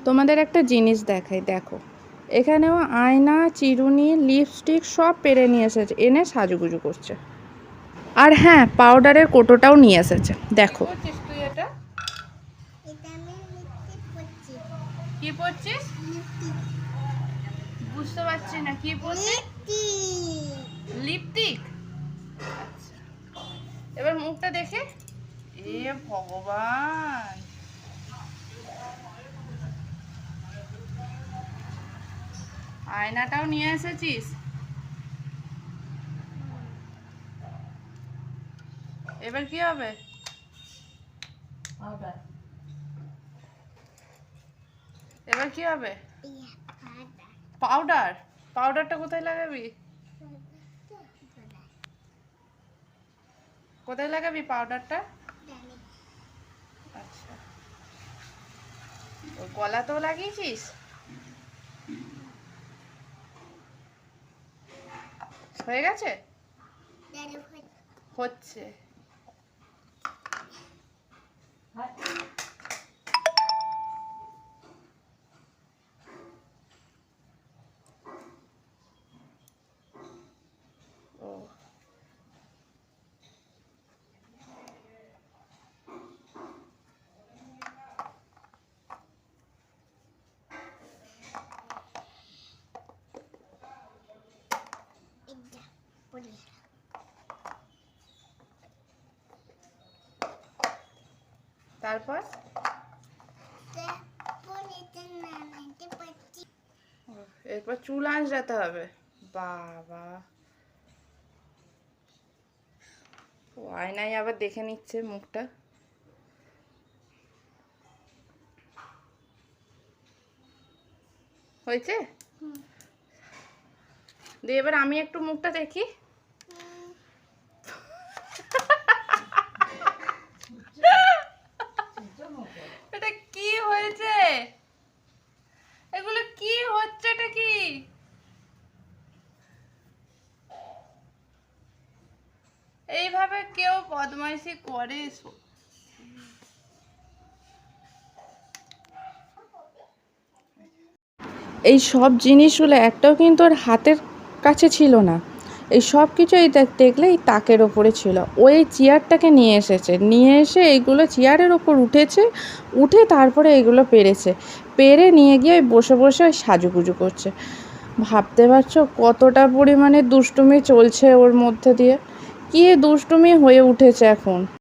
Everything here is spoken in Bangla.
তোমাদের একটা জিনিস দেখাই, দেখো এখানেও আয়না, চিরুনি, লিপস্টিক সব পেরে নিয়ে এসেছে, এনে সাজুগুজু করছে। আর হ্যাঁ, পাউডারের কোটোটাও নিয়ে এসেছে। দেখো তুই এটা কি পড়ছিস? বুঝতে পারছি না কি পড়ছিস। লিপস্টিক। আচ্ছা, এবার মুখটা দেখে। এ ভগবান, আয়নাটাও নিয়ে এসেছিস। এবার কি হবে? এবার কি হবে? পাউডার। পাউডারটা কোথায় লাগাবি? কোথায় লাগাবি পাউডারটা? আচ্ছা, ওই গলাতেও লাগিয়েছিস? হয়ে গেছে? হচ্ছে। ও, তারপর এরপর চুল আঁচড়াতে হবে। বাবা, ও আয়নায় আবার দেখে নিচ্ছে মুখটা। হয়েছে? দিয়ে এবার আমি একটু মুখটা দেখি। এটা কি হয়েছে? এগুলো কি হচ্ছে? এটা কি? এইভাবে কেউ বদমাইশি করে? এই সব জিনিসগুলো একটাও কিন্তু ওর হাতের কাছে ছিল না। এই সব কিছু এই দেখলে এই তাকের ওপরে ছিল। ও এই চেয়ারটাকে নিয়ে এসেছে, নিয়ে এসে এইগুলো চেয়ারের ওপর উঠেছে, উঠে তারপরে এইগুলো পেরেছে, পেরে নিয়ে গিয়ে বসে বসে ওই সাজুগুজু করছে। ভাবতে পারছো কতটা পরিমাণে দুষ্টুমি চলছে ওর মধ্যে দিয়ে? কি দুষ্টুমি হয়ে উঠেছে এখন।